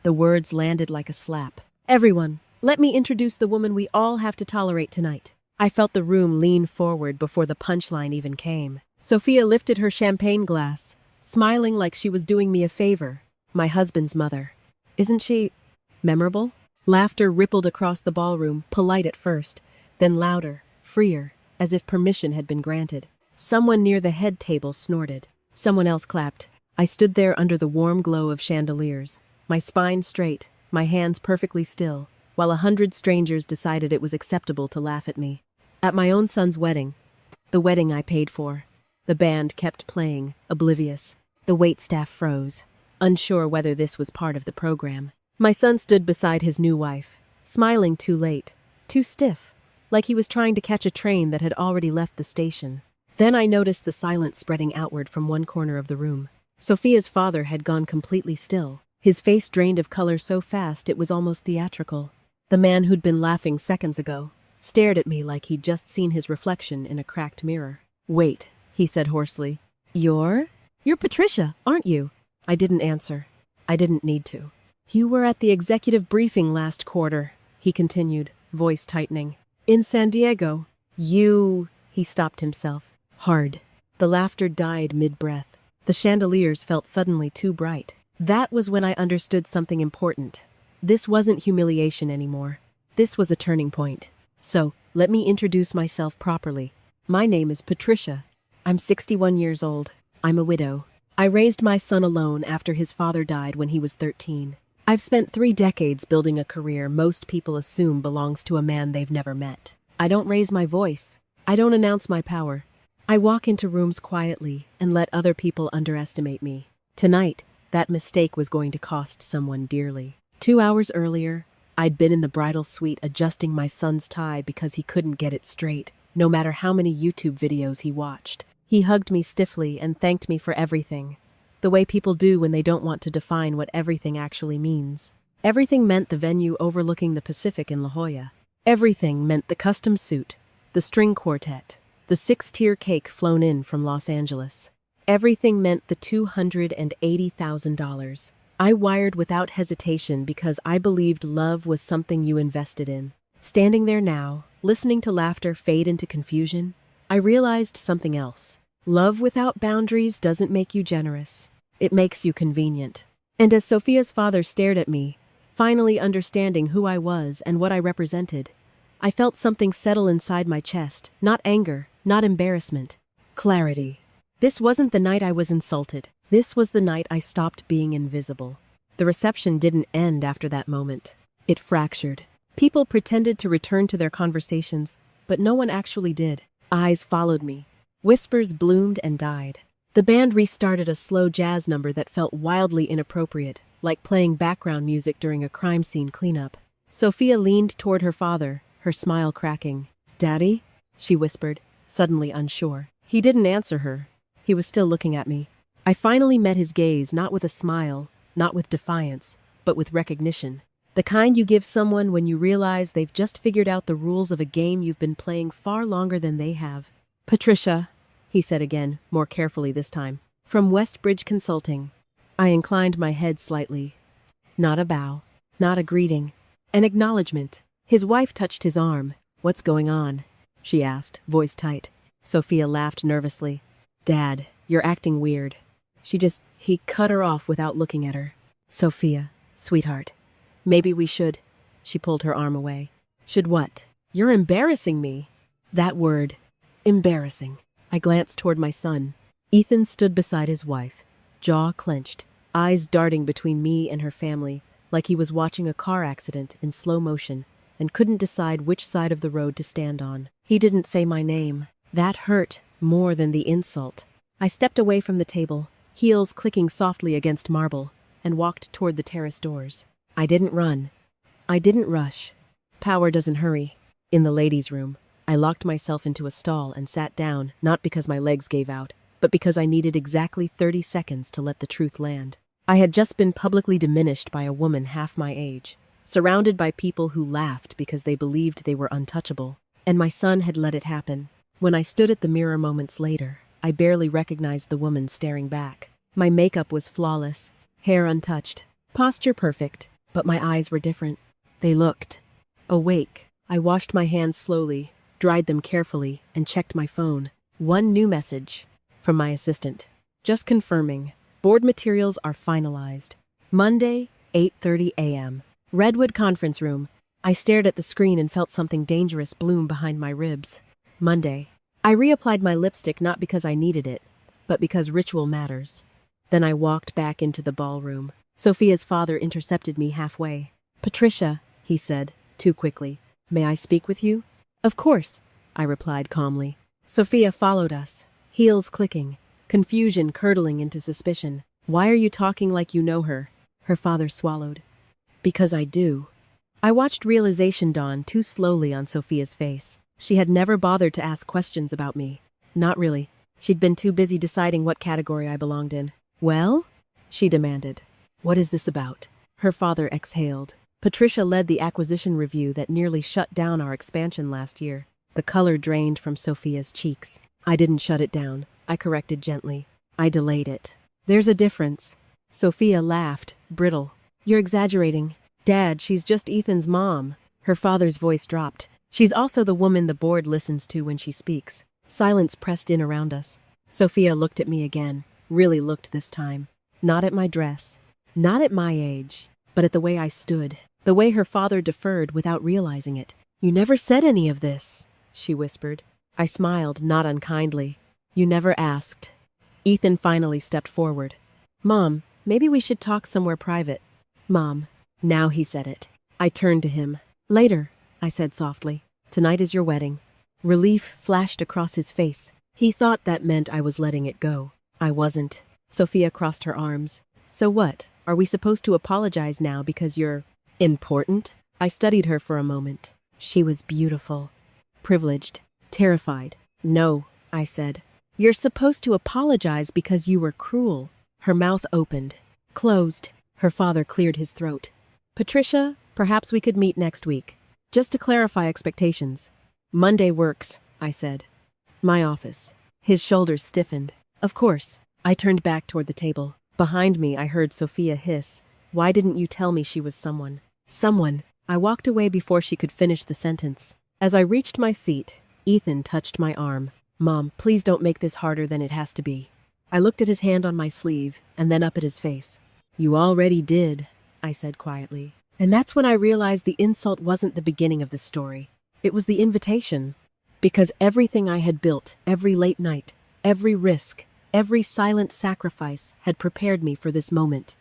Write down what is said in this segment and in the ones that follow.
The words landed like a slap. "Everyone, let me introduce the woman we all have to tolerate tonight." I felt the room lean forward before the punchline even came. Sophia lifted her champagne glass, smiling like she was doing me a favor. My husband's mother. Isn't she memorable? Laughter rippled across the ballroom, polite at first, then louder, freer, as if permission had been granted. Someone near the head table snorted. Someone else clapped. I stood there under the warm glow of chandeliers, my spine straight, my hands perfectly still, while 100 strangers decided it was acceptable to laugh at me. At my own son's wedding, the wedding I paid for, the band kept playing, oblivious. The waitstaff froze, unsure whether this was part of the program. My son stood beside his new wife, smiling too late, too stiff, like he was trying to catch a train that had already left the station. Then I noticed the silence spreading outward from one corner of the room. Sophia's father had gone completely still. His face drained of color so fast it was almost theatrical. The man who'd been laughing seconds ago stared at me like he'd just seen his reflection in a cracked mirror. "Wait," he said hoarsely. You're Patricia, aren't you?" I didn't answer. I didn't need to. "You were at the executive briefing last quarter," he continued, voice tightening. "In San Diego. He stopped himself. Hard. The laughter died mid-breath. The chandeliers felt suddenly too bright. That was when I understood something important. This wasn't humiliation anymore. This was a turning point. So, let me introduce myself properly. My name is Patricia. I'm 61 years old. I'm a widow. I raised my son alone after his father died when he was 13. I've spent 3 decades building a career most people assume belongs to a man they've never met. I don't raise my voice. I don't announce my power. I walk into rooms quietly and let other people underestimate me. Tonight, that mistake was going to cost someone dearly. 2 hours earlier, I'd been in the bridal suite adjusting my son's tie because he couldn't get it straight, no matter how many YouTube videos he watched. He hugged me stiffly and thanked me for everything, the way people do when they don't want to define what everything actually means. Everything meant the venue overlooking the Pacific in La Jolla. Everything meant the custom suit, the string quartet, the 6-tier cake flown in from Los Angeles. Everything meant the $280,000. I wired without hesitation because I believed love was something you invested in. Standing there now, listening to laughter fade into confusion, I realized something else. Love without boundaries doesn't make you generous. It makes you convenient. And as Sophia's father stared at me, finally understanding who I was and what I represented, I felt something settle inside my chest, not anger, not embarrassment. Clarity. This wasn't the night I was insulted. This was the night I stopped being invisible. The reception didn't end after that moment. It fractured. People pretended to return to their conversations, but no one actually did. Eyes followed me. Whispers bloomed and died. The band restarted a slow jazz number that felt wildly inappropriate, like playing background music during a crime scene cleanup. Sophia leaned toward her father, her smile cracking. "Daddy?" she whispered, suddenly unsure. He didn't answer her. He was still looking at me. I finally met his gaze, not with a smile, not with defiance, but with recognition. The kind you give someone when you realize they've just figured out the rules of a game you've been playing far longer than they have. "Patricia," he said again, more carefully this time. "From Westbridge Consulting." I inclined my head slightly. Not a bow, not a greeting, an acknowledgement. His wife touched his arm. "What's going on?" she asked, voice tight. Sophia laughed nervously. "Dad, you're acting weird." He cut her off without looking at her. "Sophia, sweetheart, maybe we should." She pulled her arm away. "Should what? You're embarrassing me." That word, embarrassing. I glanced toward my son. Ethan stood beside his wife, jaw clenched, eyes darting between me and her family, like he was watching a car accident in slow motion and couldn't decide which side of the road to stand on. He didn't say my name. That hurt more than the insult. I stepped away from the table, heels clicking softly against marble, and walked toward the terrace doors. I didn't run. I didn't rush. Power doesn't hurry. In the ladies' room, I locked myself into a stall and sat down, not because my legs gave out, but because I needed exactly 30 seconds to let the truth land. I had just been publicly diminished by a woman half my age, surrounded by people who laughed because they believed they were untouchable, and my son had let it happen. When I stood at the mirror moments later, I barely recognized the woman staring back. My makeup was flawless, hair untouched, posture perfect, but my eyes were different. They looked awake. I washed my hands slowly, dried them carefully, and checked my phone. One new message from my assistant. Just confirming. Board materials are finalized. Monday, 8:30 a.m. Redwood Conference Room. I stared at the screen and felt something dangerous bloom behind my ribs. Monday. I reapplied my lipstick not because I needed it, but because ritual matters. Then I walked back into the ballroom. Sophia's father intercepted me halfway. "Patricia," he said, too quickly. "May I speak with you?" "Of course," I replied calmly. Sophia followed us, heels clicking, confusion curdling into suspicion. "Why are you talking like you know her?" Her father swallowed. "Because I do." I watched realization dawn too slowly on Sophia's face. She had never bothered to ask questions about me. Not really. She'd been too busy deciding what category I belonged in. "Well?" she demanded. "What is this about?" Her father exhaled. Patricia led the acquisition review that nearly shut down our expansion last year. The color drained from Sophia's cheeks. "I didn't shut it down," I corrected gently. "I delayed it." "There's a difference." Sophia laughed, brittle. "You're exaggerating. Dad, she's just Ethan's mom." Her father's voice dropped. "She's also the woman the board listens to when she speaks." Silence pressed in around us. Sophia looked at me again, really looked this time. Not at my dress, not at my age, but at the way I stood, the way her father deferred without realizing it. "You never said any of this," she whispered. I smiled, not unkindly. "You never asked." Ethan finally stepped forward. "Mom, maybe we should talk somewhere private." "Mom." Now he said it. I turned to him. "Later," I said softly. "Tonight is your wedding." Relief flashed across his face. He thought that meant I was letting it go. I wasn't. Sophia crossed her arms. "So what? Are we supposed to apologize now because you're important?" I studied her for a moment. She was beautiful, privileged, terrified. "No," I said. "You're supposed to apologize because you were cruel." Her mouth opened, closed. Her father cleared his throat. "Patricia, perhaps we could meet next week. Just to clarify expectations." "Monday works," I said. "My office." His shoulders stiffened. "Of course." I turned back toward the table. Behind me, I heard Sophia hiss. "Why didn't you tell me she was someone?" "Someone." I walked away before she could finish the sentence. As I reached my seat, Ethan touched my arm. "Mom, please don't make this harder than it has to be." I looked at his hand on my sleeve, and then up at his face. "You already did," I said quietly. And that's when I realized the insult wasn't the beginning of the story. It was the invitation. Because everything I had built, every late night, every risk, every silent sacrifice had prepared me for this moment.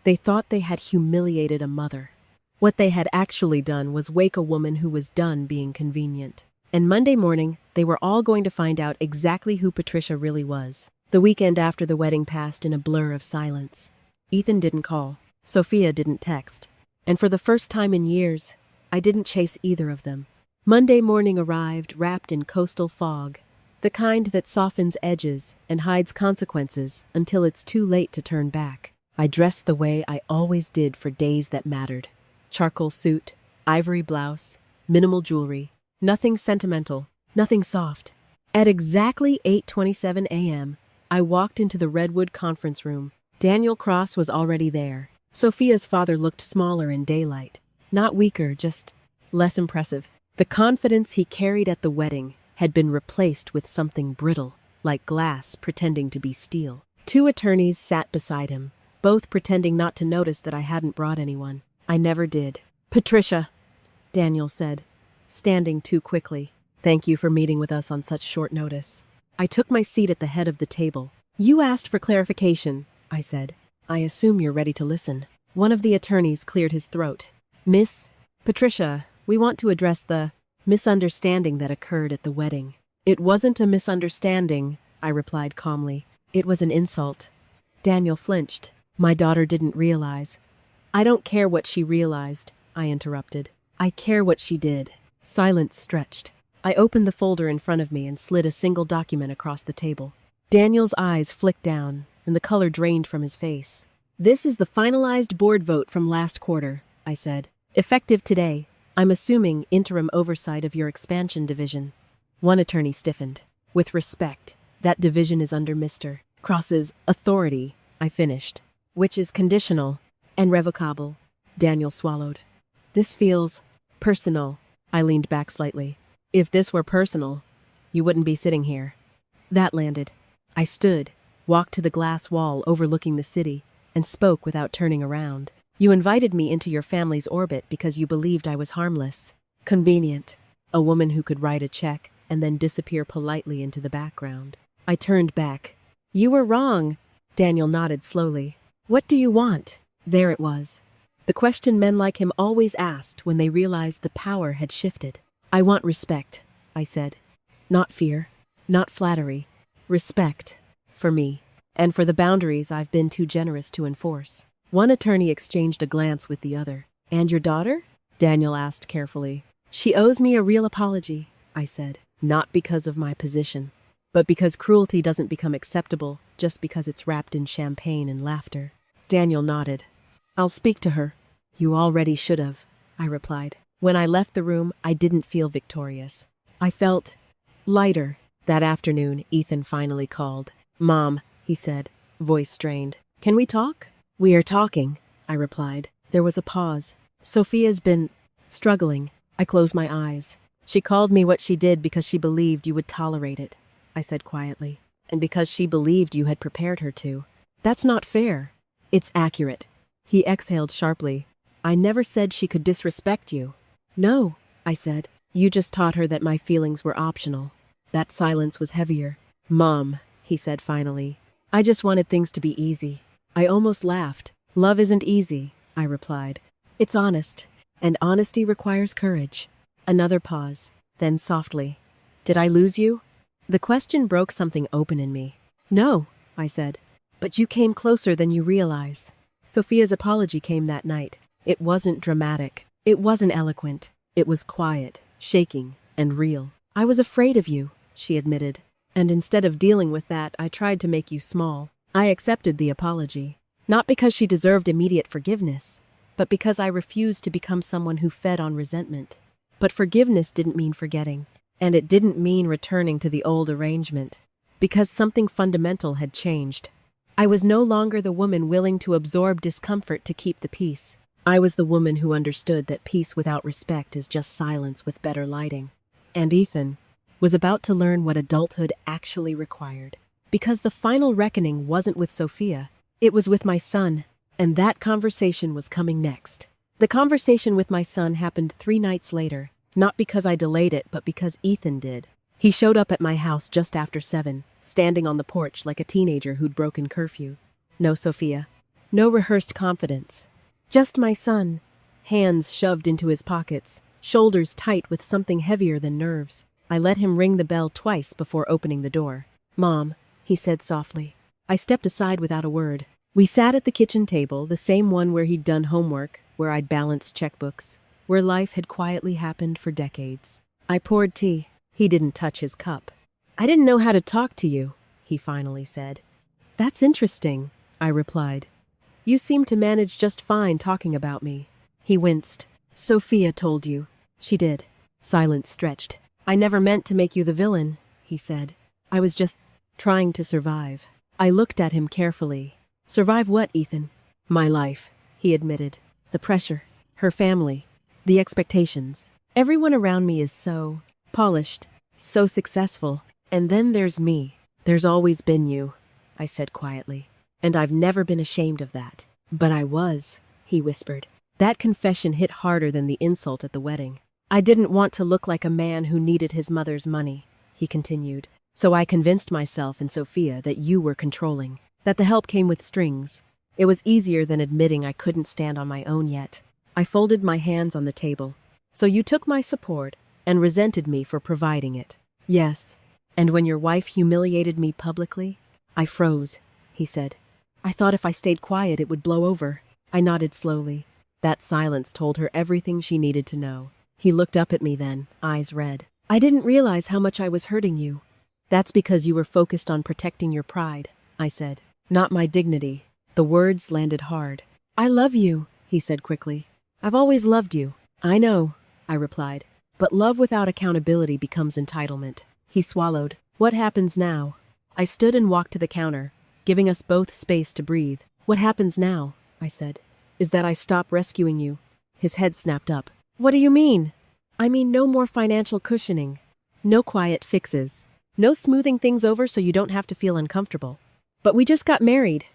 They thought they had humiliated a mother. What they had actually done was wake a woman who was done being convenient. And Monday morning, they were all going to find out exactly who Patricia really was. The weekend after the wedding passed in a blur of silence. Ethan didn't call. Sophia didn't text. And for the first time in years, I didn't chase either of them. Monday morning arrived wrapped in coastal fog, the kind that softens edges and hides consequences until it's too late to turn back. I dressed the way I always did for days that mattered. Charcoal suit, ivory blouse, minimal jewelry, nothing sentimental, nothing soft. At exactly 8:27 a.m., I walked into the Redwood conference room. Daniel Cross was already there. Sophia's father looked smaller in daylight. Not weaker, just less impressive. The confidence he carried at the wedding had been replaced with something brittle, like glass pretending to be steel. Two attorneys sat beside him, both pretending not to notice that I hadn't brought anyone. I never did. "Patricia," Daniel said, standing too quickly. "Thank you for meeting with us on such short notice." I took my seat at the head of the table. "You asked for clarification," I said. "I assume you're ready to listen." One of the attorneys cleared his throat. "Miss Patricia, we want to address the misunderstanding that occurred at the wedding." "It wasn't a misunderstanding," I replied calmly. "It was an insult." Daniel flinched. "My daughter didn't realize." "I don't care what she realized," I interrupted. "I care what she did." Silence stretched. I opened the folder in front of me and slid a single document across the table. Daniel's eyes flicked down, and the color drained from his face. "This is the finalized board vote from last quarter," I said. "Effective today. I'm assuming interim oversight of your expansion division." One attorney stiffened. "With respect, that division is under Mr. Cross's authority," I finished. "Which is conditional and revocable." Daniel swallowed. This feels personal. I leaned back slightly. If this were personal, you wouldn't be sitting here. That landed. I stood, walked to the glass wall overlooking the city, and spoke without turning around. You invited me into your family's orbit because you believed I was harmless. Convenient. A woman who could write a check and then disappear politely into the background. I turned back. You were wrong. Daniel nodded slowly. What do you want? There it was. The question men like him always asked when they realized the power had shifted. I want respect, I said. Not fear, not flattery. Respect. For me. And for the boundaries I've been too generous to enforce. One attorney exchanged a glance with the other. And your daughter? Daniel asked carefully. She owes me a real apology, I said. Not because of my position, but because cruelty doesn't become acceptable just because it's wrapped in champagne and laughter. Daniel nodded. I'll speak to her. You already should have, I replied. When I left the room, I didn't feel victorious. I felt lighter. That afternoon, Ethan finally called. Mom, he said, voice strained. Can we talk? We are talking, I replied. There was a pause. Sophia's been struggling. I closed my eyes. She called me what she did because she believed you would tolerate it, I said quietly. And because she believed you had prepared her to. That's not fair. It's accurate. He exhaled sharply. I never said she could disrespect you. No, I said. You just taught her that my feelings were optional. That silence was heavier. Mom, he said finally. I just wanted things to be easy. I almost laughed. Love isn't easy, I replied. It's honest, and honesty requires courage. Another pause, then softly. Did I lose you? The question broke something open in me. No, I said. But you came closer than you realize. Sophia's apology came that night. It wasn't dramatic. It wasn't eloquent. It was quiet, shaking, and real. I was afraid of you, she admitted. And instead of dealing with that, I tried to make you small. I accepted the apology. Not because she deserved immediate forgiveness, but because I refused to become someone who fed on resentment. But forgiveness didn't mean forgetting. And it didn't mean returning to the old arrangement. Because something fundamental had changed. I was no longer the woman willing to absorb discomfort to keep the peace. I was the woman who understood that peace without respect is just silence with better lighting. And Ethan was about to learn what adulthood actually required. Because the final reckoning wasn't with Sophia, it was with my son, and that conversation was coming next. The conversation with my son happened 3 nights later, not because I delayed it, but because Ethan did. He showed up at my house just after 7, standing on the porch like a teenager who'd broken curfew. No Sophia. No rehearsed confidence. Just my son, hands shoved into his pockets, shoulders tight with something heavier than nerves. I let him ring the bell twice before opening the door. Mom, he said softly. I stepped aside without a word. We sat at the kitchen table, the same one where he'd done homework, where I'd balanced checkbooks, where life had quietly happened for decades. I poured tea. He didn't touch his cup. I didn't know how to talk to you, he finally said. That's interesting, I replied. You seem to manage just fine talking about me. He winced. Sophia told you. She did. Silence stretched. I never meant to make you the villain, he said. I was just trying to survive. I looked at him carefully. Survive what, Ethan? My life, he admitted. The pressure, her family, the expectations. Everyone around me is so polished, so successful. And then there's me. There's always been you, I said quietly. And I've never been ashamed of that. But I was, he whispered. That confession hit harder than the insult at the wedding. I didn't want to look like a man who needed his mother's money, he continued. So I convinced myself and Sophia that you were controlling, that the help came with strings. It was easier than admitting I couldn't stand on my own yet. I folded my hands on the table. So you took my support and resented me for providing it. Yes. And when your wife humiliated me publicly, I froze, he said. I thought if I stayed quiet it would blow over. I nodded slowly. That silence told her everything she needed to know. He looked up at me then, eyes red. I didn't realize how much I was hurting you. That's because you were focused on protecting your pride, I said. Not my dignity. The words landed hard. I love you, he said quickly. I've always loved you. I know, I replied. But love without accountability becomes entitlement. He swallowed. What happens now? I stood and walked to the counter, giving us both space to breathe. What happens now? I said. is that I stop rescuing you." His head snapped up. "What do you mean?" "I mean no more financial cushioning. No quiet fixes. No smoothing things over so you don't have to feel uncomfortable. But we just got married.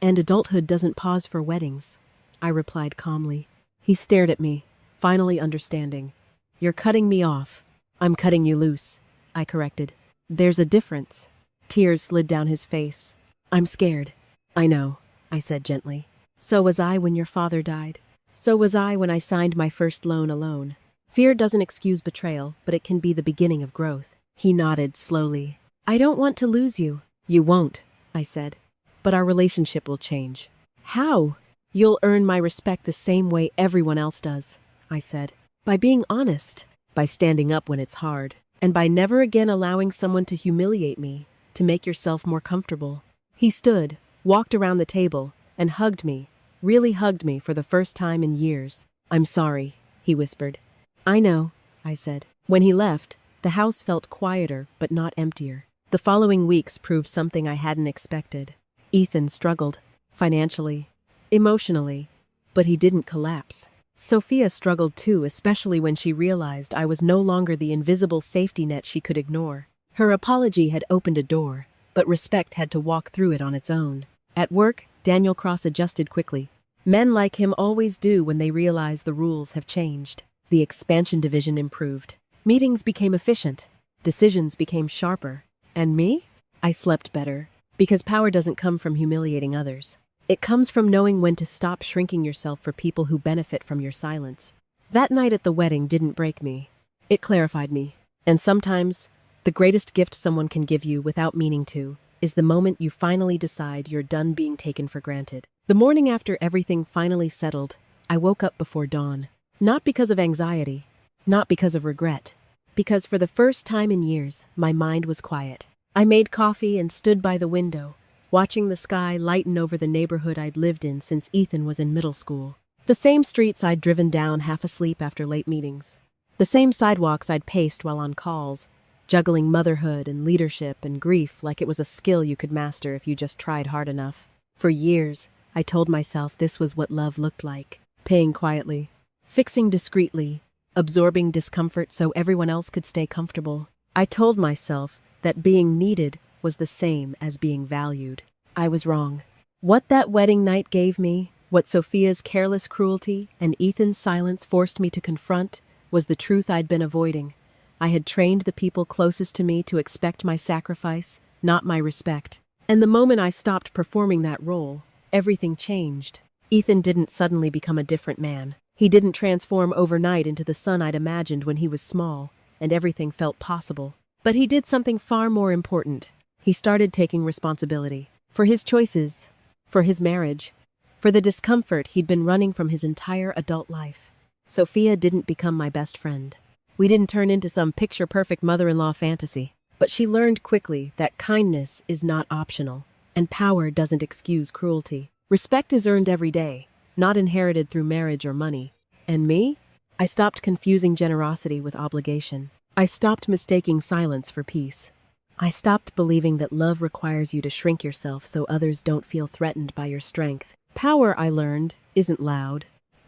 And adulthood doesn't pause for weddings," I replied calmly. He stared at me, finally understanding. "You're cutting me off." "I'm cutting you loose," I corrected. "There's a difference." Tears slid down his face. "I'm scared." "I know," I said gently. "So was I when your father died. So was I when I signed my first loan alone. Fear doesn't excuse betrayal, but it can be the beginning of growth." He nodded slowly. "I don't want to lose you." "You won't," I said. "But our relationship will change." "How?" "You'll earn my respect the same way everyone else does," I said. "By being honest, by standing up when it's hard, and by never again allowing someone to humiliate me, to make yourself more comfortable." He stood, walked around the table, and hugged me, really hugged me for the first time in years. "I'm sorry," he whispered. "I know," I said. When he left, the house felt quieter but not emptier. The following weeks proved something I hadn't expected. Ethan struggled, financially, emotionally, but he didn't collapse. Sophia struggled too, especially when she realized I was no longer the invisible safety net she could ignore. Her apology had opened a door, but respect had to walk through it on its own. At work, Daniel Cross adjusted quickly. Men like him always do when they realize the rules have changed. The expansion division improved. Meetings became efficient. Decisions became sharper. And me? I slept better. Because power doesn't come from humiliating others. It comes from knowing when to stop shrinking yourself for people who benefit from your silence. That night at the wedding didn't break me. It clarified me. And sometimes, the greatest gift someone can give you without meaning to is the moment you finally decide you're done being taken for granted. The morning after everything finally settled, I woke up before dawn. Not because of anxiety, not because of regret, because for the first time in years, my mind was quiet. I made coffee and stood by the window, watching the sky lighten over the neighborhood I'd lived in since Ethan was in middle school. The same streets I'd driven down half asleep after late meetings. The same sidewalks I'd paced while on calls, juggling motherhood and leadership and grief like it was a skill you could master if you just tried hard enough. For years, I told myself this was what love looked like. Paying quietly, fixing discreetly, absorbing discomfort so everyone else could stay comfortable. I told myself that being needed was the same as being valued. I was wrong. What that wedding night gave me, what Sophia's careless cruelty and Ethan's silence forced me to confront, was the truth I'd been avoiding. I had trained the people closest to me to expect my sacrifice, not my respect. And the moment I stopped performing that role, everything changed. Ethan didn't suddenly become a different man. He didn't transform overnight into the son I'd imagined when he was small, and everything felt possible. But he did something far more important. He started taking responsibility. For his choices, for his marriage, for the discomfort he'd been running from his entire adult life. Sophia didn't become my best friend. We didn't turn into some picture-perfect mother-in-law fantasy. But she learned quickly that kindness is not optional, and power doesn't excuse cruelty. Respect is earned every day, not inherited through marriage or money. And me? I stopped confusing generosity with obligation. I stopped mistaking silence for peace. I stopped believing that love requires you to shrink yourself so others don't feel threatened by your strength. Power, I learned, isn't loud.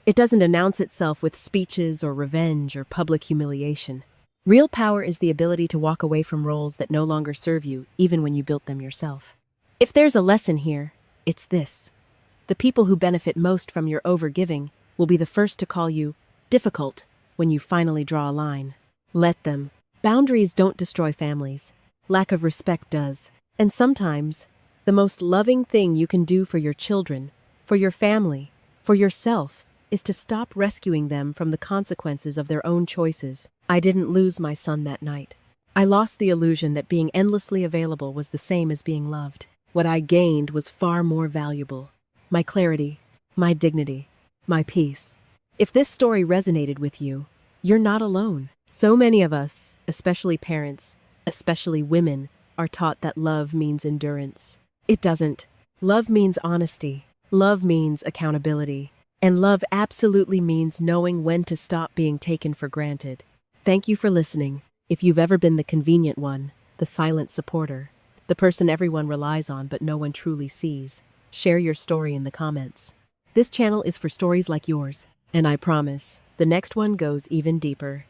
It doesn't announce itself with speeches or revenge or public humiliation. Real power is the ability to walk away from roles that no longer serve you, even when you built them yourself. If there's a lesson here, it's this. The people who benefit most from your overgiving will be the first to call you difficult when you finally draw a line. Let them. Boundaries don't destroy families. Lack of respect does. And sometimes, the most loving thing you can do for your children, for your family, for yourself, is to stop rescuing them from the consequences of their own choices. I didn't lose my son that night. I lost the illusion that being endlessly available was the same as being loved. What I gained was far more valuable. My clarity, my dignity, my peace. If this story resonated with you, you're not alone. So many of us, especially parents, especially women, are taught that love means endurance. It doesn't. Love means honesty. Love means accountability. And love absolutely means knowing when to stop being taken for granted. Thank you for listening. If you've ever been the convenient one, the silent supporter, the person everyone relies on but no one truly sees, share your story in the comments. This channel is for stories like yours, and I promise, the next one goes even deeper.